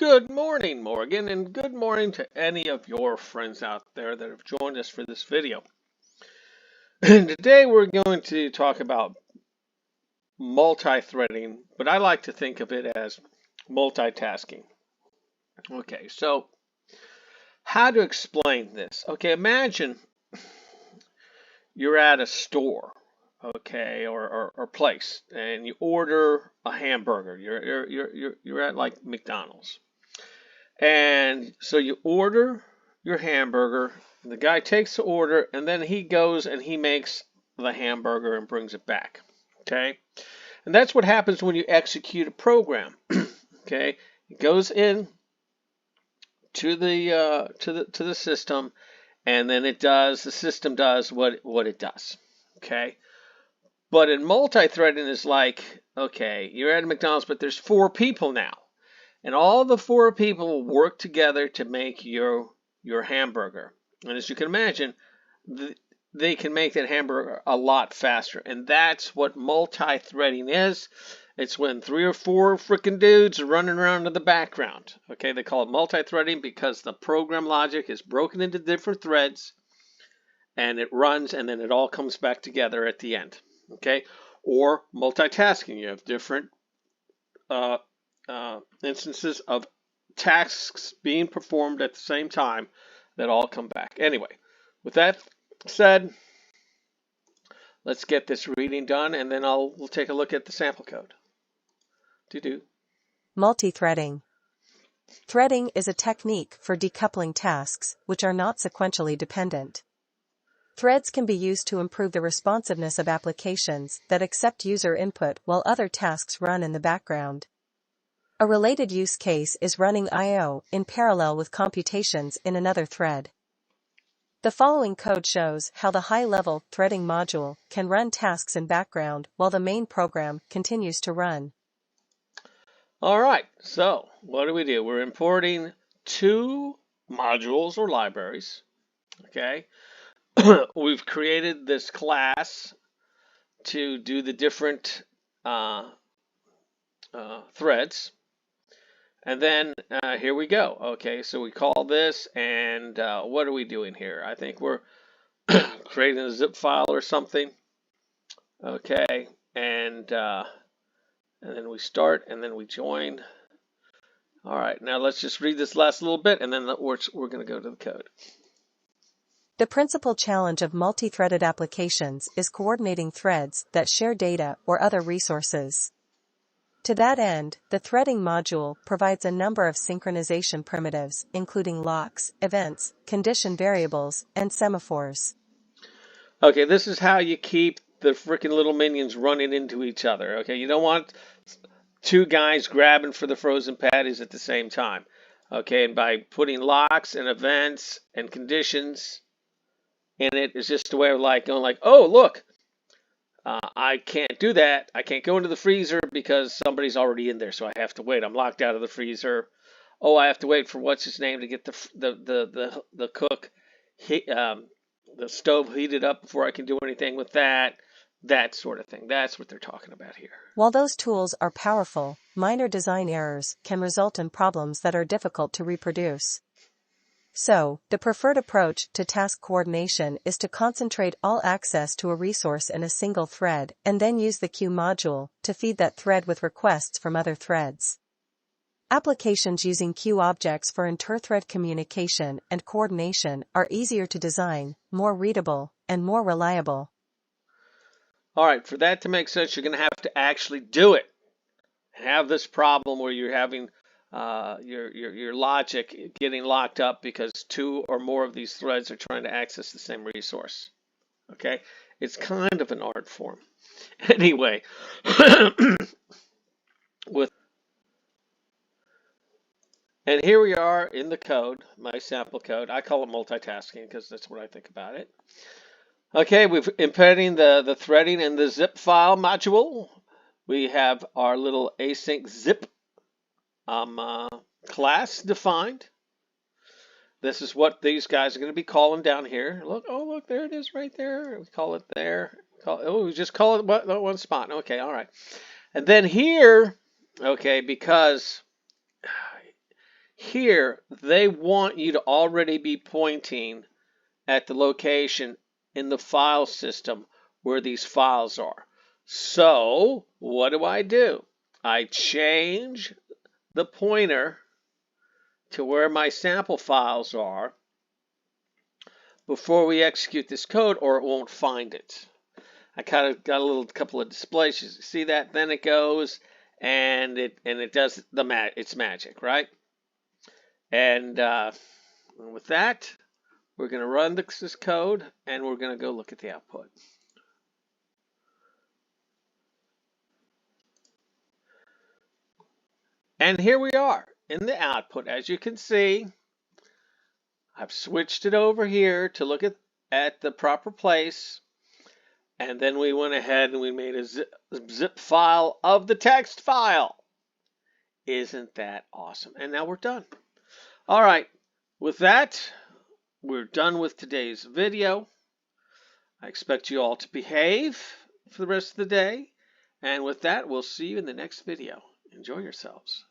Good morning, Morgan, and good morning to any of your friends out there that have joined us for this video. And today we're going to talk about multi-threading, but I like to think of it as multitasking. Okay, so how to explain this? Okay, imagine you're at a store, okay, or place, and you order a hamburger. You're at like McDonald's. And so you order your hamburger, the guy takes the order, and then he goes and he makes the hamburger and brings it back. Okay? And that's what happens when you execute a program. Okay? It goes in to the system, and then the system does what it does. Okay? But in multi-threading is like, okay, you're at a McDonald's, but there's 4 people now. And all the 4 people work together to make your hamburger. And as you can imagine, they can make that hamburger a lot faster. And that's what multi-threading is. It's when 3 or 4 freaking dudes are running around in the background. Okay, they call it multi-threading because the program logic is broken into different threads. And it runs, and then it all comes back together at the end. Okay, or multitasking. You have different instances of tasks being performed at the same time that all come back. Anyway, with that said, let's get this reading done, and then we'll take a look at the sample code. Multi-threading. Threading is a technique for decoupling tasks which are not sequentially dependent. Threads can be used to improve the responsiveness of applications that accept user input while other tasks run in the background. A related use case is running I/O in parallel with computations in another thread. The following code shows how the high-level threading module can run tasks in background while the main program continues to run. All right, so what do? We're importing 2 modules or libraries. Okay, we've created this class to do the different threads. And then here we go. Okay, so we call this, and what are we doing here? I think we're creating a zip file or something. Okay, and then we start, and then we join. All right, now let's just read this last little bit, and then we're going to go to the code. The principal challenge of multi-threaded applications is coordinating threads that share data or other resources. To that end, the threading module provides a number of synchronization primitives, including locks, events, condition variables, and semaphores. Okay, this is how you keep the freaking little minions running into each other. Okay, you don't want 2 guys grabbing for the frozen patties at the same time. Okay, and by putting locks and events and conditions in it, it's just a way of like going like, oh, look. I can't do that. I can't go into the freezer because somebody's already in there, so I have to wait. I'm locked out of the freezer. Oh, I have to wait for what's his name to get the cook, the stove heated up before I can do anything with that. That sort of thing. That's what they're talking about here. While those tools are powerful, minor design errors can result in problems that are difficult to reproduce. So, the preferred approach to task coordination is to concentrate all access to a resource in a single thread and then use the queue module to feed that thread with requests from other threads. Applications using queue objects for inter-thread communication and coordination are easier to design, more readable, and more reliable. All right, for that to make sense, you're going to have to actually do it. Have this problem where you're having your logic getting locked up because 2 or more of these threads are trying to access the same resource. Okay, it's kind of an art form. Anyway, and here we are in the code, my sample code. I call it multitasking because that's what I think about it. Okay, we're embedding the threading in the zip file module. We have our little async zip class defined. This is what these guys are going to be calling down here. Look, oh look, there it is right there. We call it there. We just call it one spot. Okay, all right. And then here, okay, because Here, they want you to already be pointing at the location in the file system where these files are. So, what do? I change the pointer to where my sample files are before we execute this code, or it won't find it. I kind of got a couple of displays. You see that? Then it goes and it does its magic, right? And with that, we're going to run this code and we're going to go look at the output. And here we are in the output. As you can see, I've switched it over here to look at the proper place. And then we went ahead and we made a zip file of the text file. Isn't that awesome? And now we're done. All right. With that, we're done with today's video. I expect you all to behave for the rest of the day. And with that, we'll see you in the next video. Enjoy yourselves.